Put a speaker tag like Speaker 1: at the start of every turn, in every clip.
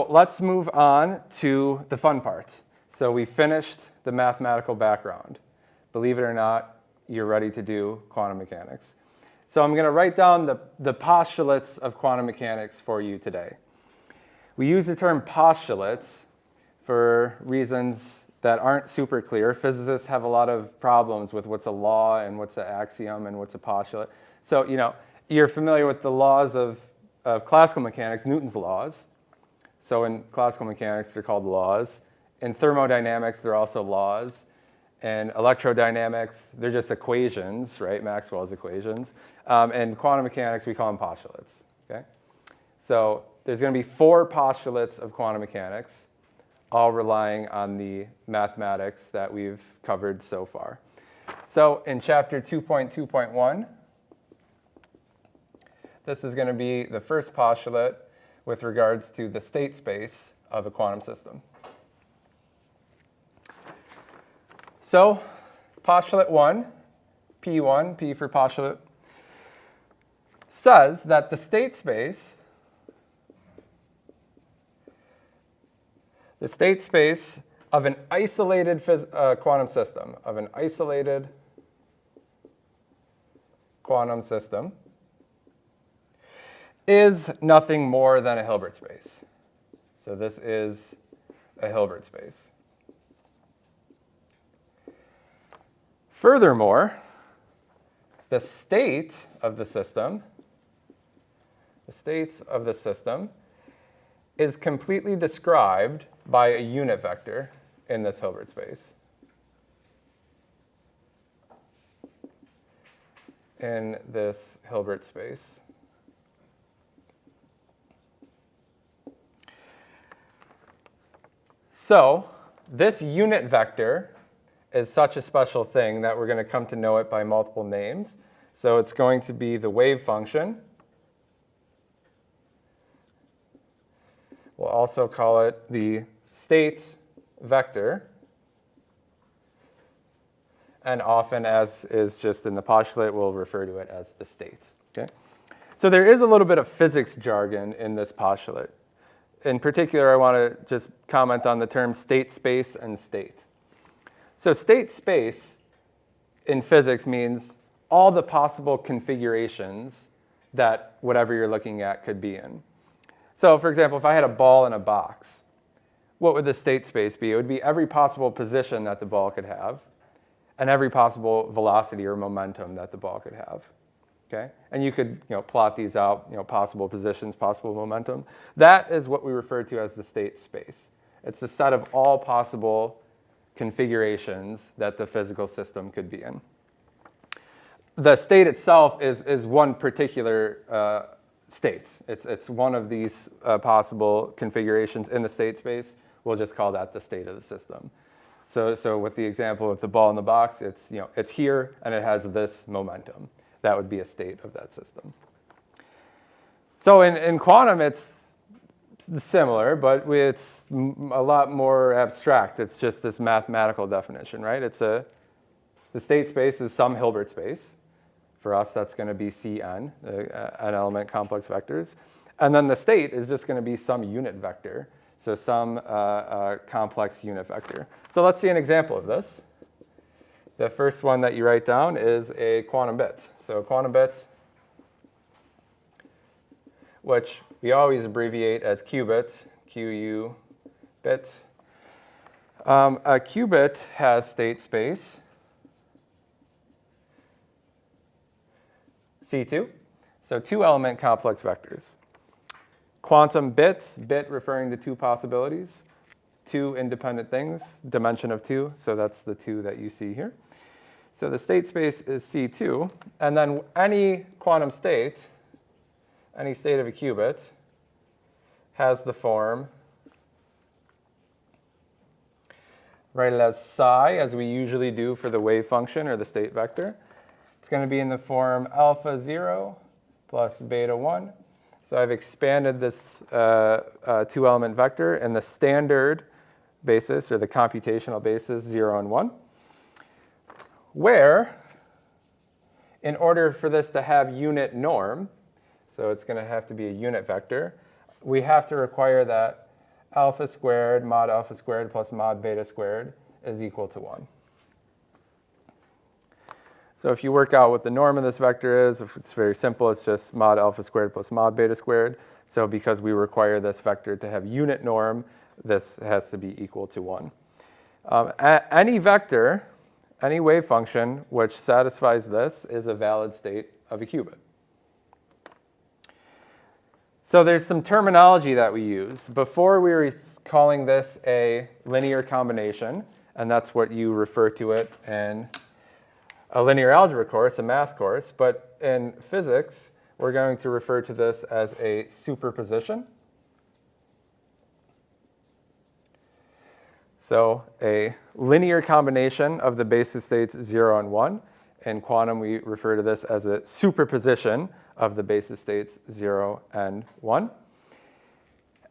Speaker 1: Let's move on to the fun parts. So we finished the mathematical background. Believe it or not, you're ready to do quantum mechanics. So I'm going to write down the postulates of quantum mechanics for you today. We use the term postulates for reasons that aren't super clear. Physicists have a lot of problems with what's a law and what's an axiom and what's a postulate. So, you're familiar with the laws of classical mechanics, Newton's laws. So in classical mechanics, they're called laws. In thermodynamics, they're also laws. And electrodynamics, they're just equations, right? Maxwell's equations. And quantum mechanics, we call them postulates, okay? So there's going to be 4 postulates of quantum mechanics, all relying on the mathematics that we've covered so far. So in chapter 2.2.1, this is going to be the first postulate with regards to the state space of a quantum system. So postulate 1, P1, P for postulate, says that the state space of an isolated quantum system, is nothing more than a Hilbert space. So this is a Hilbert space. Furthermore, the state of the system is completely described by a unit vector in this Hilbert space. So this unit vector is such a special thing that we're going to come to know it by multiple names. So it's going to be the wave function. We'll also call it the state vector. And often, as is just in the postulate, we'll refer to it as the state. Okay? So there is a little bit of physics jargon in this postulate. In particular, I want to just comment on the term state space and state. So state space in physics means all the possible configurations that whatever you're looking at could be in. So for example, if I had a ball in a box, what would the state space be? It would be every possible position that the ball could have and every possible velocity or momentum that the ball could have. Okay? And you could plot these out, possible positions, possible momentum. That is what we refer to as the state space. It's the set of all possible configurations that the physical system could be in. The state itself is one particular state. It's one of these possible configurations in the state space. We'll just call that the state of the system. So with the example of the ball in the box, it's here and it has this momentum. That would be a state of that system. So in quantum, it's similar, but it's a lot more abstract. It's just this mathematical definition, right? The state space is some Hilbert space. For us, that's going to be Cn, n-element complex vectors. And then the state is just going to be some unit vector, so some complex unit vector. So let's see an example of this. The first one that you write down is a quantum bit. So a quantum bit, which we always abbreviate as qubit, Q-U bit. A qubit has state space C2, so 2-element complex vectors. Quantum bits, bit referring to 2 possibilities, 2 independent things, dimension of 2, so that's the 2 that you see here. So the state space is C2, and then any quantum state, any state of a qubit, has the form, write it as psi, as we usually do for the wave function or the state vector. It's going to be in the form alpha 0 plus beta 1. So I've expanded this 2-element vector in the standard basis, or the computational basis, 0 and 1, where in order for this to have unit norm, so it's going to have to be a unit vector, we have to require that alpha squared mod alpha squared plus mod beta squared is equal to 1. So if you work out what the norm of this vector is, if it's very simple, it's just mod alpha squared plus mod beta squared. So because we require this vector to have unit norm, this has to be equal to 1. Any vector, any wave function which satisfies this is a valid state of a qubit. So there's some terminology that we use. Before we were calling this a linear combination, and that's what you refer to it in a linear algebra course, a math course. But in physics, we're going to refer to this as a superposition. So a linear combination of the basis states 0 and 1. In quantum, we refer to this as a superposition of the basis states 0 and 1.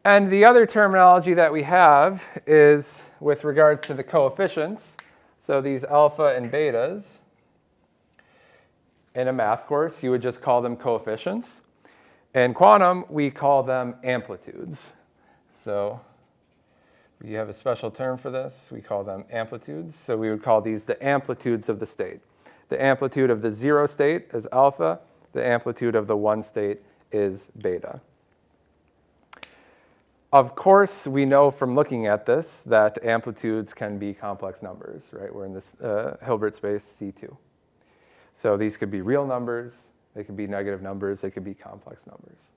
Speaker 1: And the other terminology that we have is with regards to the coefficients. So these alpha and betas, in a math course, you would just call them coefficients. In quantum, we call them amplitudes. So we have a special term for this. We call them amplitudes. So we would call these the amplitudes of the state. The amplitude of the 0 state is alpha. The amplitude of the 1 state is beta. Of course, we know from looking at this that amplitudes can be complex numbers, right? We're in this Hilbert space C2. So these could be real numbers, they could be negative numbers, they could be complex numbers.